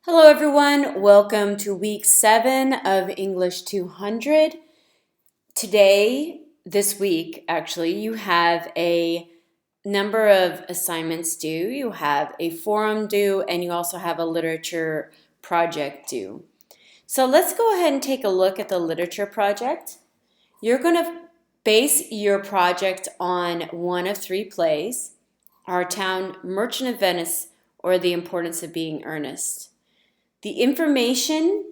Hello everyone, welcome to week 7 of English 200. This week, actually, you have a number of assignments due. You have a forum due, and you also have a literature project due. So let's go ahead and take a look at the literature project. You're going to base your project on one of 3 plays: Our Town, Merchant of Venice, or The Importance of Being Earnest. The information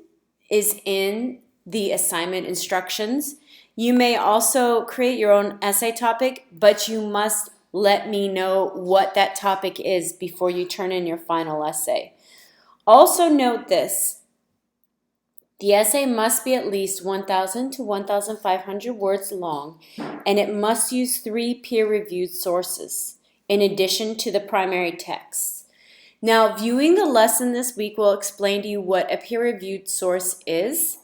is in the assignment instructions. You may also create your own essay topic, but you must let me know what that topic is before you turn in your final essay. Also note this: the essay must be at least 1,000 to 1,500 words long, and it must use 3 peer-reviewed sources in addition to the primary text. Now, viewing the lesson this week will explain to you what a peer-reviewed source is.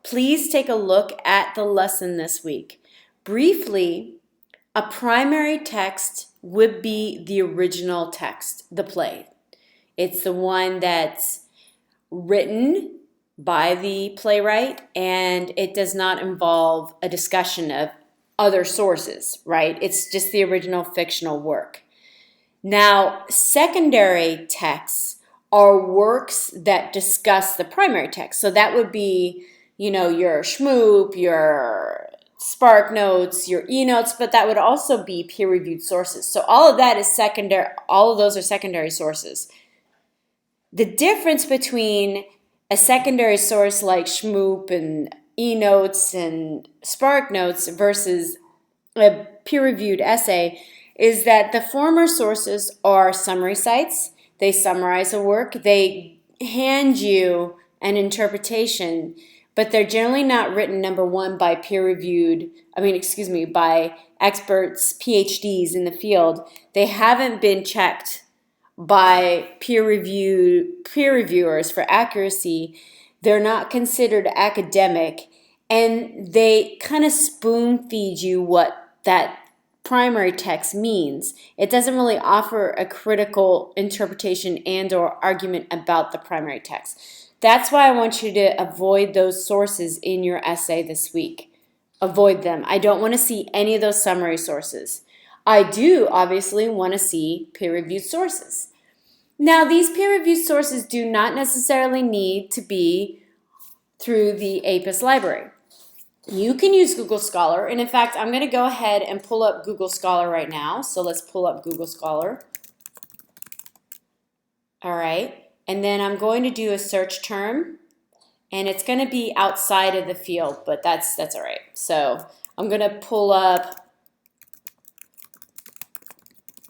Please take a look at the lesson this week. Briefly, a primary text would be the original text, the play. It's the one that's written by the playwright, and it does not involve a discussion of other sources, right? It's just the original fictional work. Now, secondary texts are works that discuss the primary text. So that would be, your Schmoop, your Spark Notes, your E-Notes, but that would also be peer-reviewed sources. So all of that is secondary. All of those are secondary sources. The difference between a secondary source like Schmoop and E-Notes and Spark Notes versus a peer-reviewed essay is that the former sources are summary sites. They summarize a work. They hand you an interpretation, but they're generally not written, number one, by by experts, PhDs in the field. They haven't been checked by peer reviewers for accuracy. They're not considered academic, and they kind of spoon feed you what that primary text means. It doesn't really offer a critical interpretation and or argument about the primary text. That's why I want you to avoid those sources in your essay this week. Avoid them. I don't want to see any of those summary sources. I do obviously want to see peer-reviewed sources. Now, these peer-reviewed sources do not necessarily need to be through the APUS library. You can use Google Scholar, and in fact, I'm going to go ahead and pull up Google Scholar right now. So let's pull up Google Scholar. All right, and then I'm going to do a search term, and it's going to be outside of the field, but that's all right. So I'm going to pull up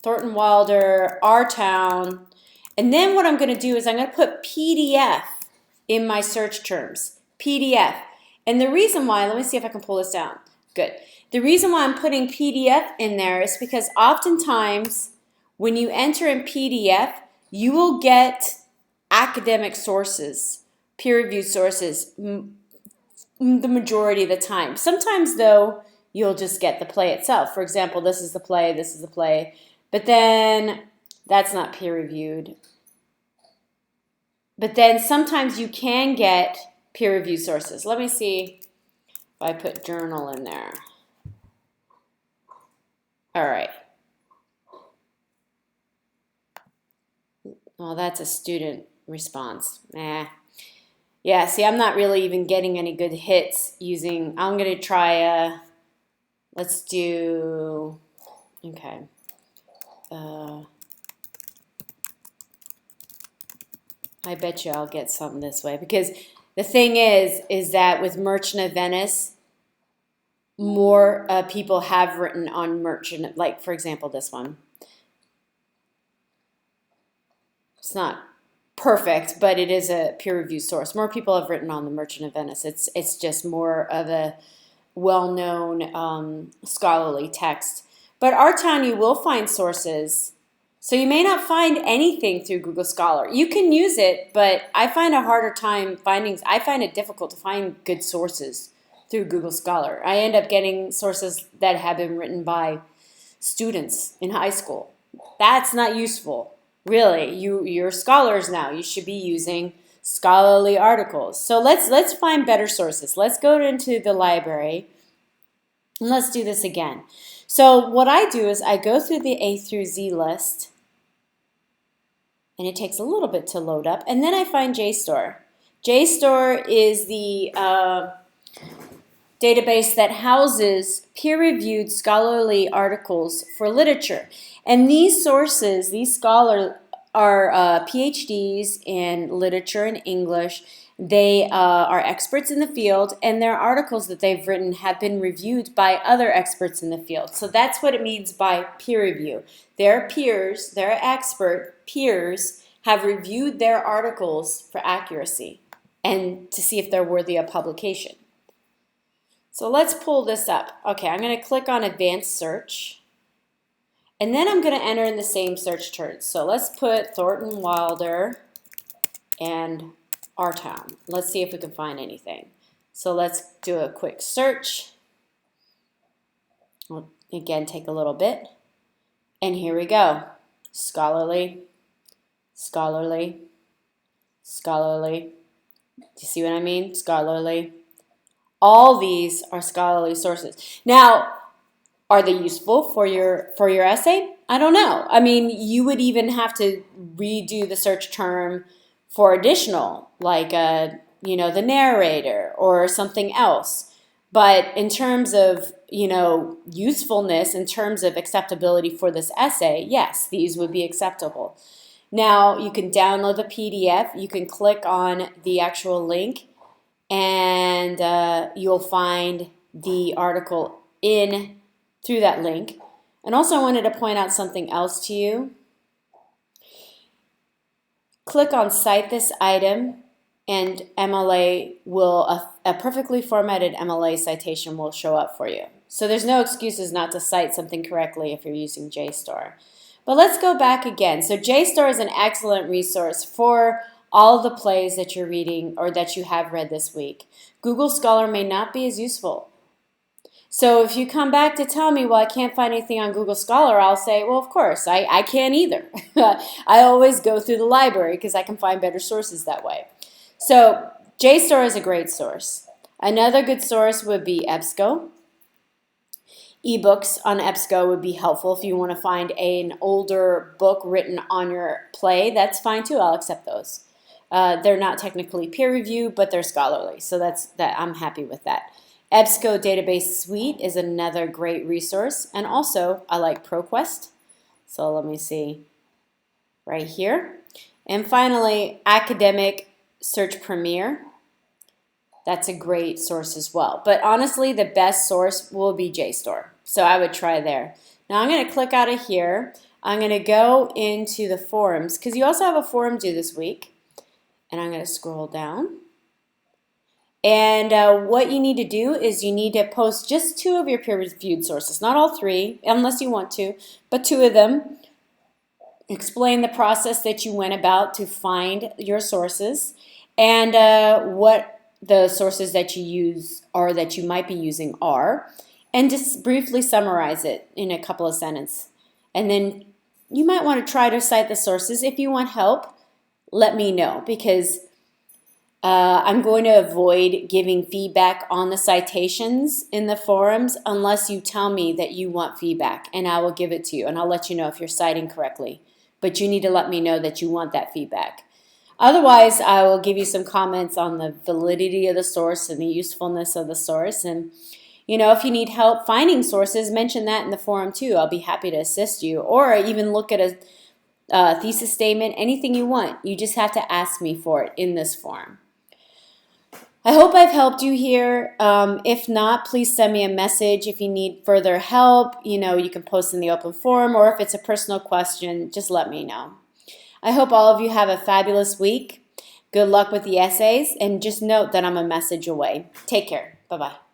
Thornton Wilder, Our Town, and then what I'm going to do is I'm going to put PDF in my search terms, PDF. And the reason why, let me see if I can pull this down. Good. The reason why I'm putting PDF in there is because oftentimes when you enter in PDF, you will get academic sources, peer-reviewed sources, the majority of the time. Sometimes, though, you'll just get the play itself. For example, this is the play, but then that's not peer-reviewed. But then sometimes you can get peer-reviewed sources. Let me see if I put journal in there. All right. Well, that's a student response. Yeah, see, I'm not really even getting any good hits using, I'm going to try, let's do, okay. I bet you I'll get some this way, because the thing is that with Merchant of Venice, more people have written on Merchant, like, for example, this one. It's not perfect, but it is a peer-reviewed source. More people have written on the Merchant of Venice. It's just more of a well-known scholarly text. But Our Town, you will find sources. So you may not find anything through Google Scholar. You can use it, but I find a harder time I find it difficult to find good sources through Google Scholar. I end up getting sources that have been written by students in high school. That's not useful. Really, you're scholars now. You should be using scholarly articles. So let's find better sources. Let's go into the library and let's do this again. So what I do is I go through the A through Z list, and it takes a little bit to load up, and then I find JSTOR. JSTOR is the database that houses peer-reviewed scholarly articles for literature. And these sources, these scholars are PhDs in literature and English. They are experts in the field, and their articles that they've written have been reviewed by other experts in the field. So that's what it means by peer review. Their peers, their expert peers, have reviewed their articles for accuracy and to see if they're worthy of publication. So let's pull this up. Okay, I'm going to click on Advanced Search. And then I'm going to enter in the same search terms. So let's put Thornton Wilder and our town. Let's see if we can find anything. So let's do a quick search. We'll again take a little bit. And here we go. Scholarly, scholarly, scholarly. Do you see what I mean? Scholarly. All these are scholarly sources. Now, are they useful for your essay? I don't know. I mean, you would even have to redo the search term for additional, like the narrator or something else. But in terms of usefulness, in terms of acceptability for this essay, yes, these would be acceptable. Now you can download the PDF. You can click on the actual link, and you'll find the article through that link. And also I wanted to point out something else to you. Click on Cite This Item, and MLA will, a perfectly formatted MLA citation will show up for you. So there's no excuses not to cite something correctly if you're using JSTOR. But let's go back again. So JSTOR is an excellent resource for all the plays that you're reading or that you have read this week. Google Scholar may not be as useful. So if you come back to tell me, well, I can't find anything on Google Scholar, I'll say, well, of course, I can't either. I always go through the library because I can find better sources that way. So JSTOR is a great source. Another good source would be EBSCO. Ebooks on EBSCO would be helpful if you want to find an older book written on your play. That's fine too. I'll accept those. They're not technically peer reviewed, but they're scholarly. So I'm happy with that. EBSCO Database Suite is another great resource. And also, I like ProQuest. So let me see right here. And finally, Academic Search Premier. That's a great source as well. But honestly, the best source will be JSTOR. So I would try there. Now I'm going to click out of here. I'm going to go into the forums because you also have a forum due this week. And I'm going to scroll down. And what you need to do is you need to post just 2 of your peer-reviewed sources, not all 3, unless you want to, but 2 of them. Explain the process that you went about to find your sources and what the sources that you use or that you might be using are, and just briefly summarize it in a couple of sentences. And then you might want to try to cite the sources. If you want help, let me know, because I'm going to avoid giving feedback on the citations in the forums unless you tell me that you want feedback, and I will give it to you, and I'll let you know if you're citing correctly. But you need to let me know that you want that feedback. Otherwise, I will give you some comments on the validity of the source and the usefulness of the source. And, if you need help finding sources, mention that in the forum too. I'll be happy to assist you, or even look at a thesis statement, anything you want. You just have to ask me for it in this forum. I hope I've helped you here. If not, please send me a message. If you need further help, you can post in the open forum, or if it's a personal question, just let me know. I hope all of you have a fabulous week. Good luck with the essays, and just note that I'm a message away. Take care. Bye-bye.